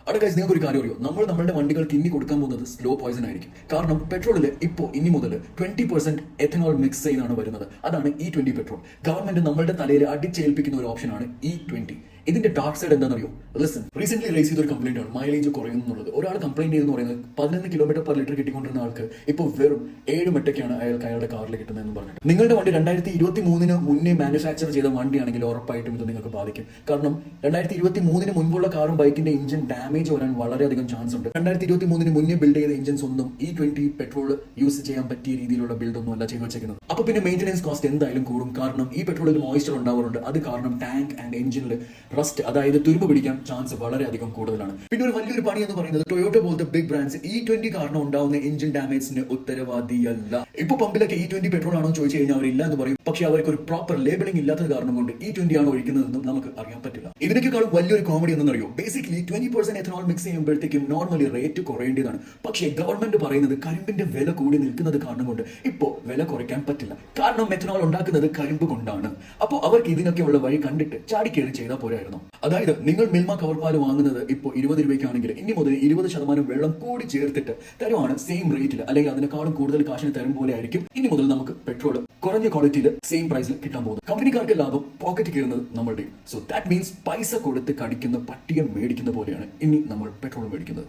അവിടെ ഗൈസ് നിങ്ങൾക്ക് ഒരു കാര്യം അറിയോ, നമ്മൾ നമ്മുടെ വണ്ടികൾക്ക് ഇനി കൊടുക്കാൻ പോകുന്നത് സ്ലോ പോയിസൺ ആയിരിക്കും. കാരണം പെട്രോളിൽ ഇപ്പോൾ ഇനി മുതൽ 20% എഥനോൾ മിക്സ് ചെയ്താണ് വരുന്നത്. അതാണ് E20 പെട്രോൾ. ഗവൺമെന്റ് നമ്മളുടെ തലയിൽ അടിച്ചേൽപ്പിക്കുന്ന ഒരു ഓപ്ഷനാണ് E20. ഇതിന്റെ ഡാർക്ക് സൈഡ് എന്താണെന്നറിയോ? ലിസൺ, റീസെന്റ് റേസ് ചെയ്തൊരു കംപ്ലൈന്റ് ആണ് മൈലേജ് കുറയുന്നുള്ളത്. ഒരാൾ കംപ്ലൈന്റ് ചെയ്തെന്ന് പറയുന്നത് 11 കിലോമീറ്റർ പെർ ലിറ്റർ കിട്ടിക്കൊണ്ടിരുന്ന ആൾക്ക് ഇപ്പോൾ വെറും 7 മെട്ടൊക്കെയാണ് അയാളുടെ കാറിൽ കിട്ടുന്നതെന്ന് പറഞ്ഞിട്ട്. നിങ്ങളുടെ വണ്ടി 2023 മുന്നേ മാനുഫാക്ചർ ചെയ്ത വണ്ടിയാണെങ്കിൽ ഉറപ്പായിട്ടും ഇത് നിങ്ങൾക്ക് ബാധിക്കും. കാരണം 2023 മുൻപുള്ള കാറും ബൈക്കിന്റെ എഞ്ചിൻ ഡാമേജ് വരാൻ വളരെയധികം ചാൻസ് ഉണ്ട്. 2023 മുന്നേ ബിൽഡ് ചെയ്ത എഞ്ചിൻസ് ഒന്നും E20 പെട്രോൾ യൂസ് ചെയ്യാൻ പറ്റിയ രീതിയിലുള്ള ബിൽഡ് ഒന്നും അല്ല ചെയ്ത് വെച്ചേക്കുന്നത്. അപ്പൊ പിന്നെ മെയിൻ്റെനൻസ് കോസ്റ്റ് എന്തായാലും കൂടും. കാരണം ഈ പെട്രോളിൽ മോയ്സ്ചർ ഉണ്ടാവാറുണ്ട്. അത് കാരണം ടാങ്ക് ആൻഡ് എഞ്ചിനിൽ റസ്റ്റ്, അതായത് തുരുമ്പ് പിടിക്കാൻ ചാൻസ് വളരെയധികം കൂടുതലാണ്. പിന്നെ ഒരു വലിയൊരു പണി എന്ന് പറയുന്നത് ടൊയോട്ട പോലത്തെ ബിഗ് ബ്രാൻഡ്സ് E20 കാരണം ഉണ്ടാവുന്ന എഞ്ചിൻ ഡാമേജിന് ഉത്തരവാദിയല്ല. ഇപ്പൊ പമ്പിലൊക്കെ E20 പെട്രോൾ ആണോ ചോദിച്ചു കഴിഞ്ഞാൽ അവർ ഇല്ല എന്ന് പറയും. പക്ഷെ അവർക്ക് ഒരു പ്രോപ്പർ ലേബലിംഗ് ഇല്ലാത്ത കാരണം കൊണ്ട് E20 ആണ് ഒഴിക്കുന്നതെന്നും നമുക്ക് അറിയാൻ പറ്റില്ല. ഇതിനേക്കാളും വലിയൊരു കോമഡി എന്നറിയോ, ബേസിക്കലി 20% എഥനോൾ മിക്സ് ചെയ്യുമ്പോഴത്തേക്കും നോർമലി റേറ്റ് കുറയേണ്ടതാണ്. പക്ഷേ ഗവൺമെന്റ് പറയുന്നത് കരിമ്പിന്റെ വില കൂടി നിൽക്കുന്നത് കാരണം കൊണ്ട് ഇപ്പോൾ വില കുറയ്ക്കാൻ പറ്റില്ല. കാരണം എഥനോൾ ഉണ്ടാക്കുന്നത് കരിമ്പ് കൊണ്ടാണ്. അപ്പോൾ അവർക്ക് ഇതിനൊക്കെയുള്ള വഴി കണ്ടിട്ട് ചാടിക്കേറി ചെയ്താൽ പോരായിരുന്നു. അതായത് നിങ്ങൾ മിൽമ കവർ പാല് വാങ്ങുന്നത് ഇപ്പോൾ 20 രൂപയ്ക്കാണെങ്കിൽ ഇനി മുതൽ 20% വെള്ളം കൂടി ചേർത്തിട്ട് തരുവാണ് സെയിം റേറ്റിൽ, അല്ലെങ്കിൽ അതിനേക്കാളും കൂടുതൽ കാശിന് തരും പോലെ ആയിരിക്കും ഇനി മുതൽ നമുക്ക് പെട്രോൾ കുറഞ്ഞ ക്വാളിറ്റിയിൽ സെയിം പ്രൈസിൽ കിട്ടാൻ പോകുന്നത്. കമ്പനിക്കാർക്ക് ലാഭം, പോക്കറ്റ് കയറുന്നത് നമ്മളുടെ. സോ ദാറ്റ് മീൻസ് പൈസ കൊടുത്ത് കടിക്കുന്ന പട്ടിക മേടിക്കുന്ന പോലെയാണ് ഇനി നമ്മൾ പെട്രോൾ മേടിക്കുന്നത്.